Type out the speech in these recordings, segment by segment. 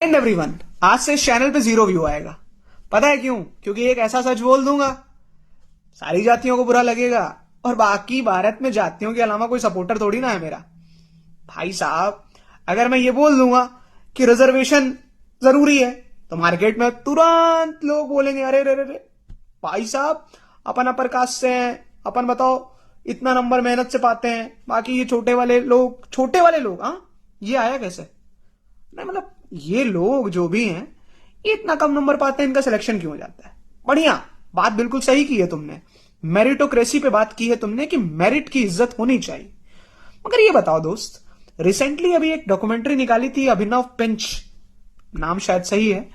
And everyone, आज से इस चैनल पे 0 व्यू आएगा। पता है क्यों? क्योंकि एक ऐसा सच बोल दूंगा, सारी जातियों को बुरा लगेगा और बाकी भारत में जातियों के अलावा कोई सपोर्टर थोड़ी ना है मेरा। भाई साहब, अगर मैं ये बोल दूंगा कि रिजर्वेशन जरूरी है तो मार्केट में तुरंत लोग बोलेंगे अरे रे रे रे, भाई साहब अपन अपर कास्ट से हैं, अपन बताओ इतना नंबर मेहनत से पाते हैं, बाकी ये छोटे वाले लोग हाँ ये आया कैसे? नहीं मतलब ये लोग जो भी हैं ये इतना कम नंबर पाते हैं, इनका सिलेक्शन क्यों हो जाता है? बढ़िया बात बिल्कुल सही की है तुमने, मेरिटोक्रेसी पे बात की है तुमने कि मेरिट की इज्जत होनी चाहिए। मगर ये बताओ दोस्त, रिसेंटली अभी एक डॉक्यूमेंट्री निकाली थी, अभिनव पिंच नाम शायद सही है,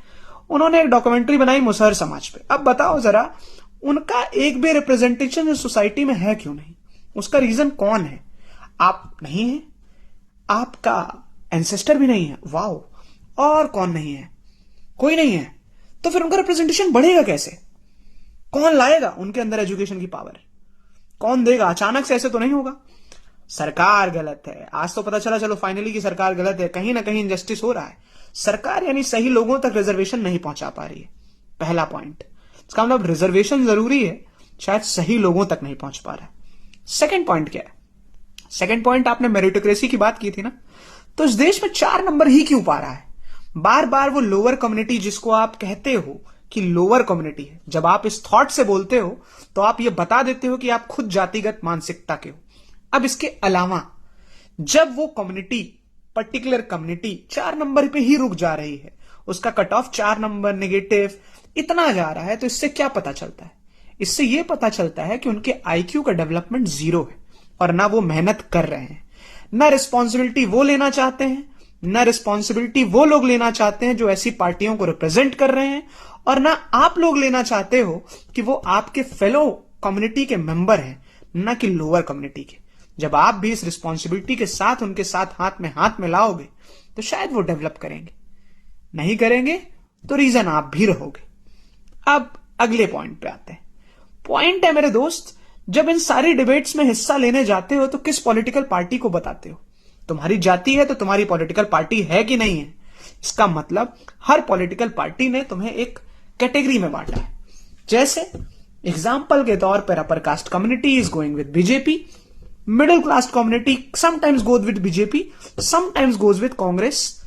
उन्होंने एक डॉक्यूमेंट्री बनाई मुसहर समाज पे। अब बताओ जरा, उनका एक भी रिप्रेजेंटेशन इस सोसाइटी में है क्यों नहीं? उसका रीजन कौन है? आप नहीं है, आपका एंसेस्टर भी नहीं है, वाओ, और कौन नहीं है? कोई नहीं है। तो फिर उनका रिप्रेजेंटेशन बढ़ेगा कैसे? कौन लाएगा उनके अंदर एजुकेशन की पावर? कौन देगा? अचानक से ऐसे तो नहीं होगा। सरकार गलत है, आज तो पता चला चलो फाइनली कि सरकार गलत है, कहीं ना कहीं इनजस्टिस हो रहा है। सरकार यानी सही लोगों तक रिजर्वेशन नहीं पहुंचा पा रही है, पहला पॉइंट। इसका मतलब रिजर्वेशन जरूरी है, शायद सही लोगों तक नहीं पहुंच पा रहा है। सेकेंड पॉइंट क्या है? सेकेंड पॉइंट, आपने मेरिटोक्रेसी की बात की थी ना, तो इस देश में 4 नंबर ही क्यों पा रहा है? बार बार वो लोअर कम्युनिटी जिसको आप कहते हो कि लोअर कम्युनिटी है, जब आप इस थॉट से बोलते हो तो आप ये बता देते हो कि आप खुद जातिगत मानसिकता के हो। अब इसके अलावा जब वो कम्युनिटी, पर्टिकुलर कम्युनिटी 4 नंबर पे ही रुक जा रही है, उसका कट ऑफ 4 नंबर नेगेटिव इतना जा रहा है, तो इससे क्या पता चलता है? इससे यह पता चलता है कि उनके आईक्यू का डेवलपमेंट 0 है और ना वो मेहनत कर रहे हैं, ना रिस्पॉन्सिबिलिटी वो लेना चाहते हैं, ना रिस्पॉन्सिबिलिटी वो लोग लेना चाहते हैं जो ऐसी पार्टियों को रिप्रेजेंट कर रहे हैं, और ना आप लोग लेना चाहते हो कि वो आपके फेलो कम्युनिटी के मेंबर हैं, ना कि लोअर कम्युनिटी के। जब आप भी इस रिस्पॉन्सिबिलिटी के साथ उनके साथ हाथ में लाओगे तो शायद वो डेवलप करेंगे। नहीं करेंगे तो रीजन आप भी रहोगे। अब अगले पॉइंट पे आते हैं। पॉइंट है मेरे दोस्त, जब इन सारी डिबेट्स में हिस्सा लेने जाते हो तो किस पॉलिटिकल पार्टी को बताते हो? तुम्हारी जाति है तो तुम्हारी पॉलिटिकल पार्टी है कि नहीं है? इसका मतलब हर पॉलिटिकल पार्टी ने तुम्हें एक कैटेगरी में बांटा है। जैसे एग्जाम्पल के तौर पर upper caste community is going with BJP, middle class community sometimes goes with BJP, sometimes goes with Congress,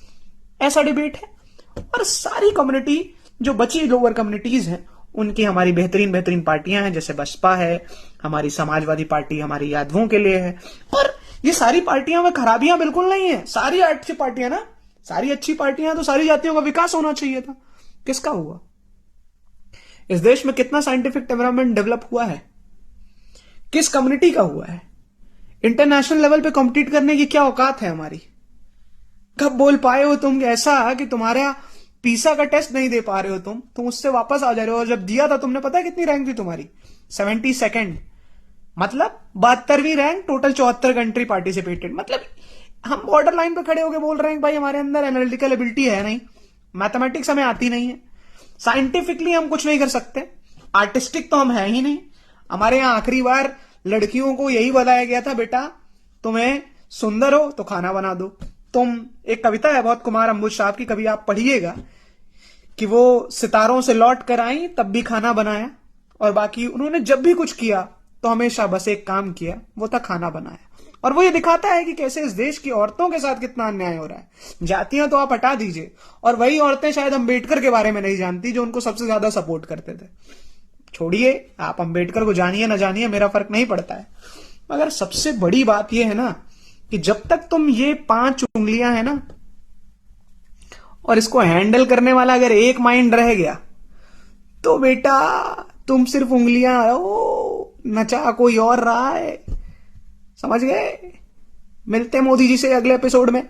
ऐसा डिबेट है। और सारी कम्युनिटी जो बची लोअर कम्युनिटीज हैं उनकी हमारी बेहतरीन बेहतरीन पार्टियां हैं, जैसे बसपा है, हमारी समाजवादी पार्टी हमारी यादवों के लिए है। और ये सारी पार्टियां में खराबियां बिल्कुल नहीं है, सारी अच्छी पार्टियां ना, सारी अच्छी पार्टियां तो सारी जातियों का विकास होना चाहिए था। किसका हुआ? इस देश में कितना साइंटिफिक डेवलपमेंट डेवलप हुआ है? किस कम्युनिटी का हुआ है? इंटरनेशनल लेवल पे कॉम्पिटिट करने की क्या औकात है हमारी? कब बोल पाए हो तुम ऐसा कि तुम्हारा पीसा का टेस्ट नहीं दे पा रहे हो, तुम उससे वापस आ जा रहे हो? और जब दिया था तुमने, पता है कितनी रैंक थी तुम्हारी? 72nd, मतलब 72वीं रैंक, टोटल 74 कंट्री पार्टिसिपेटेड। मतलब हम बॉर्डर लाइन पे खड़े होकर बोल रहे हैं भाई हमारे अंदर एनालिटिकल एबिलिटी है नहीं, मैथमेटिक्स हमें आती नहीं है, साइंटिफिकली हम कुछ नहीं कर सकते, आर्टिस्टिक तो हम है ही नहीं। हमारे यहां आखिरी बार लड़कियों को यही बताया गया था, बेटा तुम्हें सुंदर हो तो खाना बना दो। तुम, एक कविता है बहुत कुमार अंबुज साहब की, कभी आप पढ़िएगा, कि वो सितारों से लौट कर आई तब भी खाना बनाया, और बाकी उन्होंने जब भी कुछ किया तो हमेशा बस एक काम किया, वो था खाना बनाया। और वो ये दिखाता है कि कैसे इस देश की औरतों के साथ कितना अन्याय हो रहा है। जातियां तो आप हटा दीजिए, और वही औरतें शायद अंबेडकर के बारे में नहीं जानती जो उनको सबसे ज्यादा सपोर्ट करते थे। छोड़िए, आप अंबेडकर को जानिए ना जानिए, मेरा फर्क नहीं पड़ता है। मगर सबसे बड़ी बात यह है ना कि जब तक तुम ये 5 उंगलियां है ना, और इसको हैंडल करने वाला अगर एक माइंड रह गया तो बेटा तुम सिर्फ उंगलियां हो, नचा कोई और रहा है। समझ गए? मिलते हैं मोदी जी से अगले एपिसोड में।